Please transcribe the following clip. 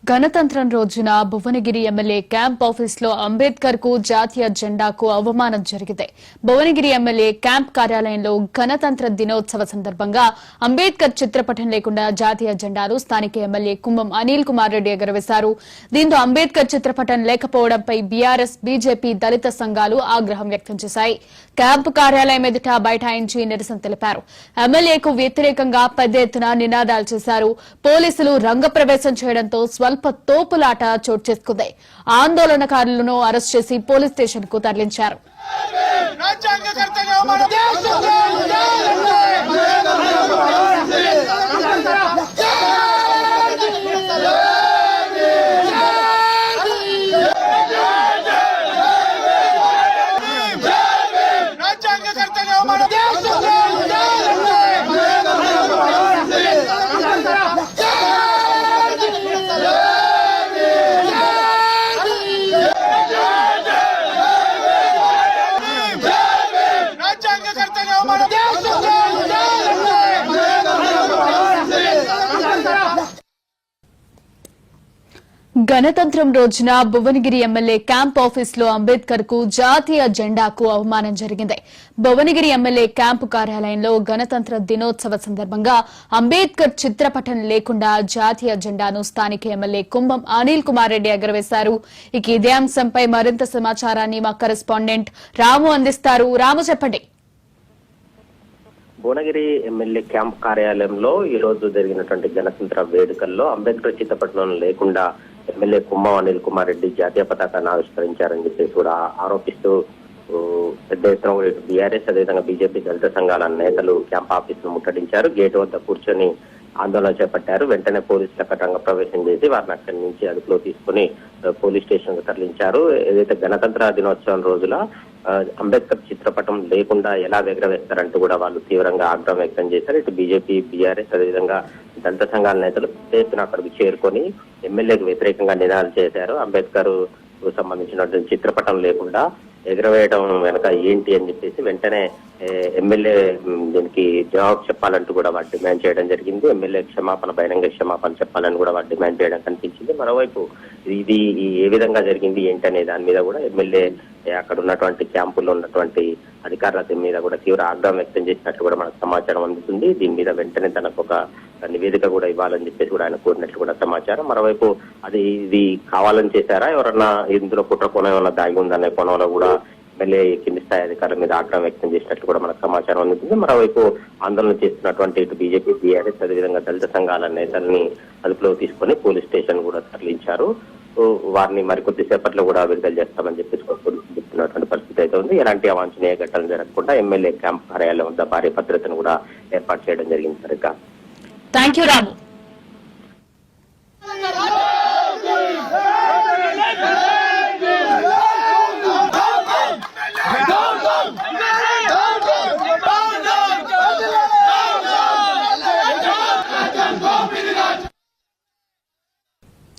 గణతంత్రం రోజున Bhuvanagiri MLA camp ఆఫీసులో అంబేద్కర్ కు జాతీయ జెండాకు అవమానం జరిగింది. భువనగిరి ఎమ్మెల్యే క్యాంప్ కార్యాలయంలో గణతంత్ర దినోత్సవ సందర్భంగా అంబేద్కర్ చిత్రపటం లేకుండా జాతీయ జెండాను స్థానిక ఎమ్మెల్యే కుంభం అనిల్ కుమార్ రెడ్డి ఎగురవేశారు. దీంతో అంబేద్కర్ చిత్రపటం లేకపోవడంపై బీఆర్ఎస్, బీజేపీ, దళిత సంఘాలు ఆగ్రహం వ్యక్తం చేశాయి. క్యాంపు కార్యాలయం ఎదుట బైఠాయించి నిరసన తెలిపారు. ఎమ్మెల్యేకు వ్యతిరేకంగా పెద్ద ఎత్తున నినాదాలు చేశారు. పోలీసులు రంగప్రవేశం చేయడంతో స్వల్ప తోపులాట చోటు చేసుకుంది. ఆందోళనకారులను అరెస్ట్ చేసి పోలీస్ స్టేషన్ కు తరలించారు. గణతంత్రం రోజున భువనగిరి ఎమ్మెల్యే క్యాంప్ ఆఫీసులో అంబేద్కర్ కు జాతీయ జెండాకు అవమానం జరిగింది. భువనగిరి ఎమ్మెల్యే క్యాంపు కార్యాలయంలో గణతంత్ర దినోత్సవ సందర్భంగా అంబేద్కర్ చిత్రపటం లేకుండా జాతీయ జెండాను స్థానిక ఎమ్మెల్యే కుంభం అనిల్ కుమార్ రెడ్డి ఎగురవేశారు. ఇక ఇదే అంశంపై మరింత సమాచారాన్ని మా కరెస్పాండెంట్ రాము అందిస్తారు. రాము, చెప్పండి. భువనగిరి ఎమ్మెల్యే క్యాంప్ కార్యాలయంలో ఈ రోజు జరిగినటువంటి గణతంత్ర వేడుకల్లో అంబేద్కర్ చిత్రపటం లేకుండా ఎమ్మెల్యే కుంభం అనిల్ కుమార్ రెడ్డి జాతీయ పతాకాన్ని ఆవిష్కరించారని చెప్పేసి కూడా ఆరోపిస్తూ పెద్ద ఎత్తున బీఆర్ఎస్, అదేవిధంగా బీజేపీ, దళిత సంఘాల నేతలు క్యాంప్ ఆఫీసును ముట్టడించారు. గేటు వద్ద కూర్చొని ఆందోళన చేపట్టారు. వెంటనే పోలీసులు అక్కడ రంగప్రవేశం చేసి వారిని అక్కడి నుంచి అదుపులో తీసుకుని పోలీస్ స్టేషన్ కు తరలించారు. ఏదైతే గణతంత్ర దినోత్సవం రోజుల అంబేద్కర్ చిత్రపటం లేకుండా ఎలా ఎగరవేస్తారంటూ కూడా వాళ్ళు తీవ్రంగా ఆగ్రహం వ్యక్తం చేశారు. ఇటు బీజేపీ, బీఆర్ఎస్, అదేవిధంగా దళిత సంఘాల నేతలు పెద్ద అక్కడికి చేరుకొని ఎమ్మెల్యేకు వ్యతిరేకంగా నినాదాలు చేశారు. అంబేద్కర్ సంబంధించినటువంటి చిత్రపటం లేకుండా ఎగరవేయడం వెనక ఏంటి అని చెప్పేసి వెంటనే ఎమ్మెల్యే దీనికి జవాబు చెప్పాలంటూ కూడా వారు డిమాండ్ చేయడం జరిగింది. ఎమ్మెల్యే బహిరంగ క్షమాపణ చెప్పాలని కూడా వారు డిమాండ్ చేయడం కనిపించింది. మరోవైపు ఇది ఏ విధంగా జరిగింది ఏంటి అనే దాని మీద కూడా ఎమ్మెల్యే అక్కడ ఉన్నటువంటి క్యాంపుల్లో ఉన్నటువంటి అధికారుల మీద కూడా తీవ్ర ఆగ్రహం వ్యక్తం చేసినట్లు కూడా మనకు సమాచారం అందుతుంది. దీని మీద వెంటనే తనకు ఒక నివేదిక కూడా ఇవ్వాలని చెప్పేసి కూడా ఆయన కోరినట్లు కూడా సమాచారం. మరోవైపు ఇది కావాలని చేశారా, ఎవరన్నా ఇందులో కుట్ర కోణం ఏమన్నా దాగి ఉందనే కోణంలో కూడా ఎమ్మెల్యే కింది స్థాయి అధికారుల మీద ఆగ్రహం వ్యక్తం చేసినట్లు కూడా మనకు సమాచారం అందుతుంది. మరోవైపు ఆందోళన చేస్తున్నటువంటి ఇటు బీజేపీ, బీఆర్ఎస్, అదేవిధంగా దళిత సంఘాల నేతల్ని అదుపులో తీసుకొని పోలీస్ స్టేషన్ కూడా తరలించారు. వారిని మరికొద్దిసేపట్లో కూడా విడుదల చేస్తామని చెప్పేసి పోలీసులు చెప్తున్నటువంటి పరిస్థితి అయితే ఉంది. ఎలాంటి అవాంఛనీయ ఘటనలు జరగకుండా ఎమ్మెల్యే క్యాంప్ కార్యాలయం వద్ద భారీ భద్రతను కూడా ఏర్పాటు చేయడం జరిగింది. సరిగ్గా థ్యాంక్ యూ రాము.